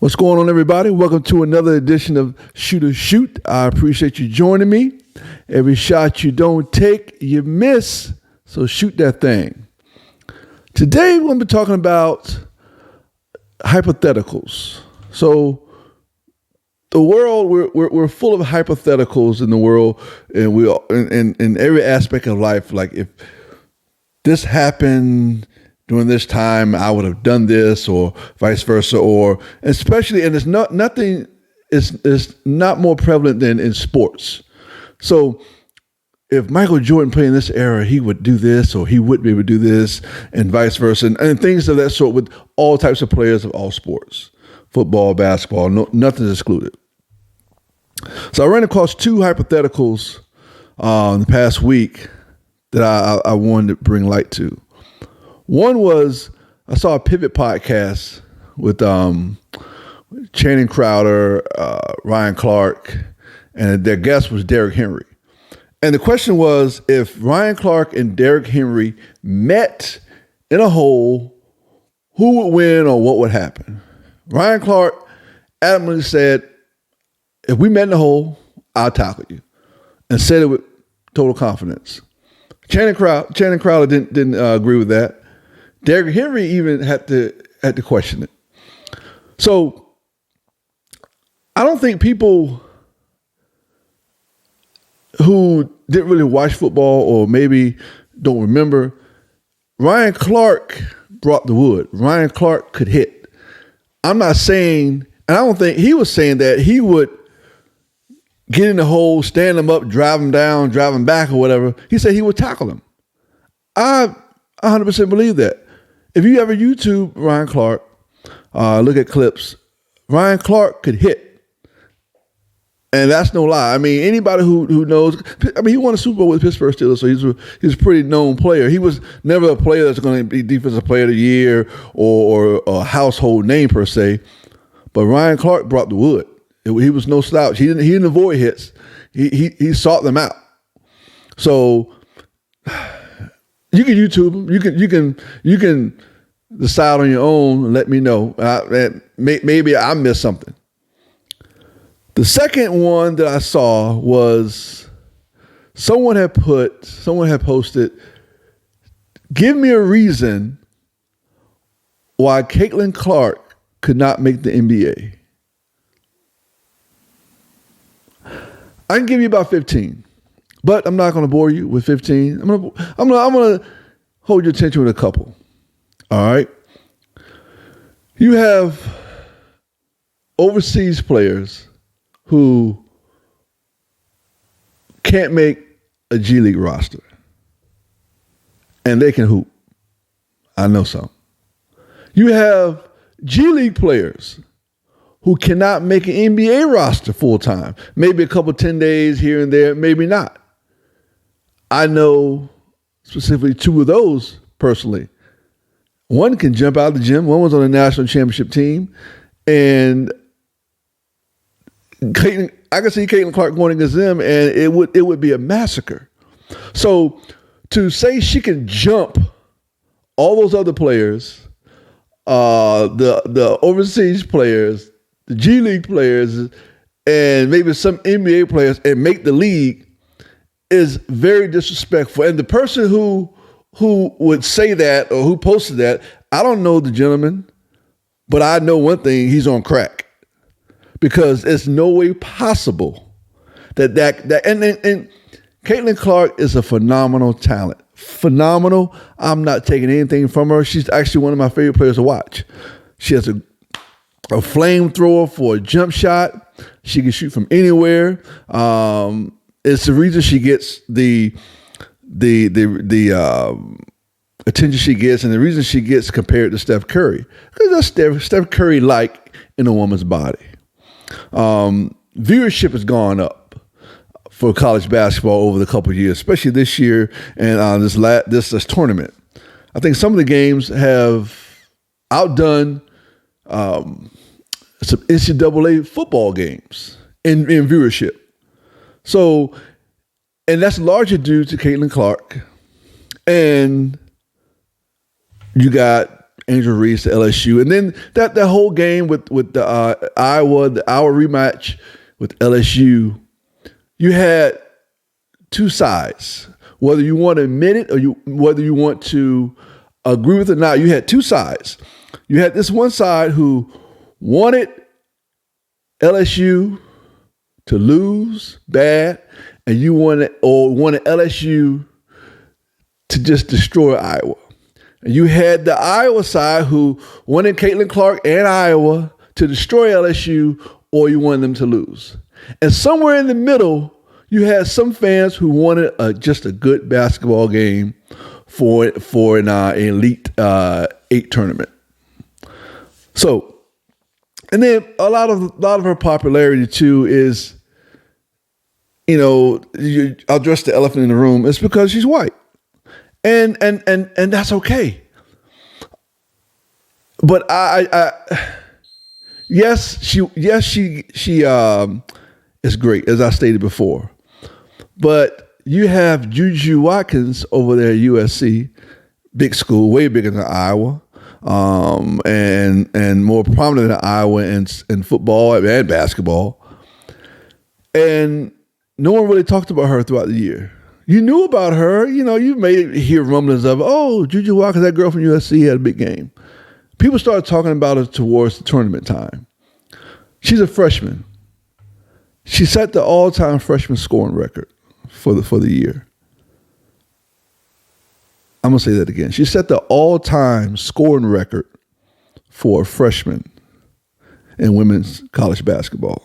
What's going on, everybody? Welcome to another edition of Shoot or Shoot. I appreciate you joining me. Every shot you don't take, you miss. So shoot that thing. Today, we're going to be talking about hypotheticals. So the world, we're full of hypotheticals in the world, and we all, in every aspect of life. Like if this happened during this time, I would have done this, or vice versa, or especially, and it's nothing is not more prevalent than in sports. So if Michael Jordan played in this era, he would do this, or he wouldn't be able to do this, and vice versa, and things of that sort with all types of players of all sports, football, basketball, nothing is excluded. So I ran across two hypotheticals in the past week that I wanted to bring light to. One was, I saw a Pivot podcast with Channing Crowder, Ryan Clark, and their guest was Derrick Henry. And the question was, if Ryan Clark and Derrick Henry met in a hole, who would win or what would happen? Ryan Clark adamantly said, if we met in a hole, I'll tackle you, and said it with total confidence. Channing Crowder didn't agree with that. Derrick Henry even had to question it. So I don't think people who didn't really watch football or maybe don't remember, Ryan Clark brought the wood. Ryan Clark could hit. I'm not saying, and I don't think he was saying that he would get in the hole, stand him up, drive him down, drive him back or whatever. He said he would tackle him. I 100% believe that. If you ever YouTube Ryan Clark, look at clips, Ryan Clark could hit. And that's no lie. I mean, anybody who knows, I mean, he won a Super Bowl with Pittsburgh Steelers, so he's a pretty known player. He was never a player that's going to be Defensive Player of the Year or a household name per se. But Ryan Clark brought the wood. He was no slouch. He didn't avoid hits. He sought them out. So you can YouTube him. You can decide on your own and let me know. Maybe I missed something. The second one that I saw was someone had posted, give me a reason why Caitlin Clark could not make the NBA. I can give you about 15, but I'm not going to bore you with 15. I'm going to hold your attention with a couple. All right. You have overseas players who can't make a G League roster, and they can hoop. I know some. You have G League players who cannot make an NBA roster full time. Maybe a couple 10 days here and there, maybe not. I know specifically two of those personally. One can jump out of the gym. One was on the national championship team. And I can see Caitlin Clark going against them, and it would be a massacre. So to say she can jump all those other players, the overseas players, the G League players, and maybe some NBA players, and make the league is very disrespectful. And the person who would say that or who posted that, I don't know the gentleman, but I know one thing: he's on crack, because it's no way possible that and Caitlin Clark is a phenomenal talent. Phenomenal. I'm not taking anything from her. She's actually one of my favorite players to watch. She has a flamethrower for a jump shot. She can shoot from anywhere. It's the reason she gets the attention she gets, and the reason she gets compared to Steph Curry, because that's Steph Curry like in a woman's body. Viewership has gone up for college basketball over the couple of years, especially this year and this tournament. I think some of the games have outdone some NCAA football games in viewership. So, and that's largely due to Caitlin Clark. And you got Angel Reese to LSU, and then that whole game with the Iowa rematch with LSU, you had two sides. Whether you want to admit it or whether you want to agree with it or not, you had two sides. You had this one side who wanted LSU to lose bad, and you wanted LSU to just destroy Iowa. And you had the Iowa side who wanted Caitlin Clark and Iowa to destroy LSU, or you wanted them to lose. And somewhere in the middle, you had some fans who wanted just a good basketball game for an Elite Eight tournament. So, and then a lot of her popularity too is, you address the elephant in the room. It's because she's white, and that's okay. But she is great, as I stated before. But you have Juju Watkins over there at USC, big school, way bigger than Iowa, and more prominent than Iowa in football and basketball. And no one really talked about her throughout the year. You knew about her, you may hear rumblings of, Juju Watkins, that girl from USC had a big game. People started talking about her towards the tournament time. She's a freshman. She set the all-time freshman scoring record for the year. I'm going to say that again. She set the all-time scoring record for a freshman in women's college basketball.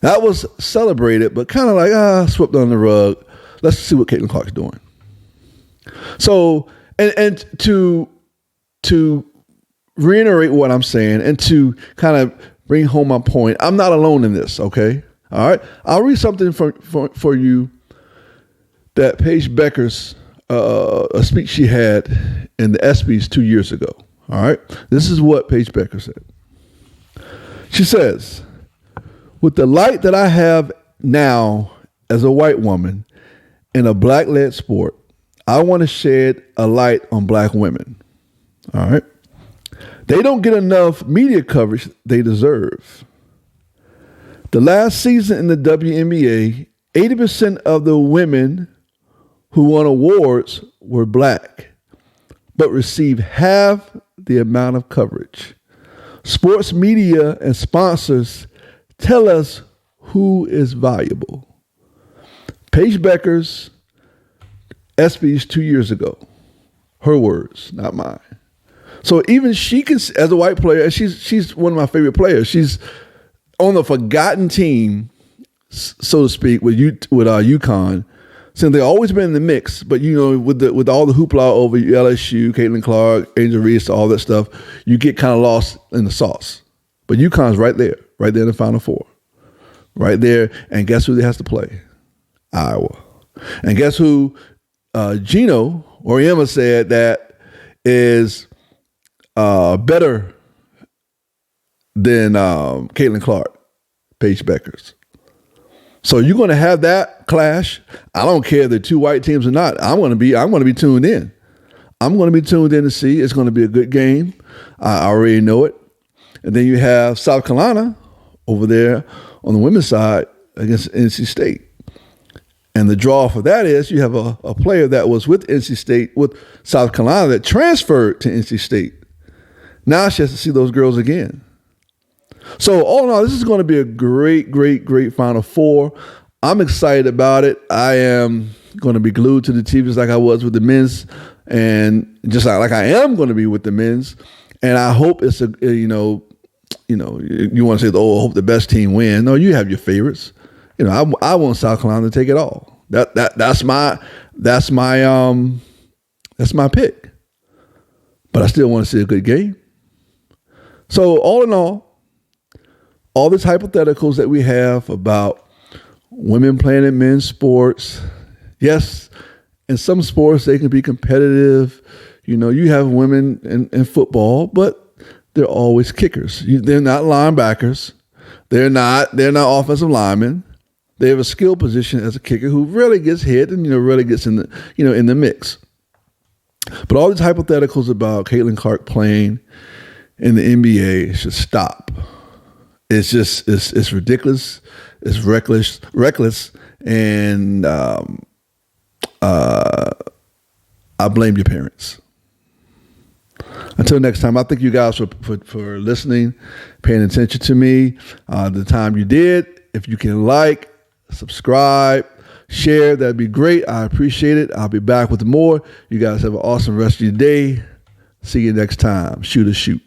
That was celebrated, but kind of like, swept under the rug. Let's see what Caitlin Clark's doing. So, and to reiterate what I'm saying and to kind of bring home my point, I'm not alone in this, okay? All right? I'll read something for you that Paige Becker's a speech she had in the ESPYs 2 years ago, all right? This is what Paige Becker said. She says, "With the light that I have now as a white woman in a black-led sport, I want to shed a light on black women, all right? They don't get enough media coverage they deserve. The last season in the WNBA, 80% of the women who won awards were black, but received half the amount of coverage. Sports media and sponsors tell us who is valuable." Paige Becker's ESPYs 2 years ago. Her words, not mine. So even she can, as a white player, she's one of my favorite players. She's on the forgotten team, so to speak, with UConn. Since they've always been in the mix, but with all the hoopla over LSU, Caitlin Clark, Angel Reese, all that stuff, you get kind of lost in the sauce. But UConn's right there in the Final Four, right there. And guess who they has to play? Iowa. And guess who? Gino Auriemma said that is better than Caitlin Clark, Paige Becker's. So you're going to have that clash. I don't care if they're two white teams or not. I'm going to be tuned in. I'm going to be tuned in to see. It's going to be a good game. I already know it. And then you have South Carolina over there on the women's side against NC State. And the draw for that is you have a player that was with NC State, with South Carolina, that transferred to NC State. Now she has to see those girls again. So all in all, this is going to be a great, great, great Final Four. I'm excited about it. I am going to be glued to the TV just like I was with the men's, and just like I am going to be with the men's. And I hope it's you want to say, I hope the best team win. No, you have your favorites. I want South Carolina to take it all. That's my pick. But I still want to see a good game. So all in all these hypotheticals that we have about women playing in men's sports, yes, in some sports they can be competitive. You have women in football, but they're always kickers. They're not linebackers. They're not offensive linemen. They have a skill position as a kicker who really gets hit and really gets in the in the mix. But all these hypotheticals about Caitlin Clark playing in the NBA should stop. It's just it's ridiculous. It's reckless, and I blame your parents. Until next time, I thank you guys for listening, paying attention to me. The time you did. If you can like, subscribe, share, that'd be great. I appreciate it. I'll be back with more. You guys have an awesome rest of your day. See you next time. Shoot.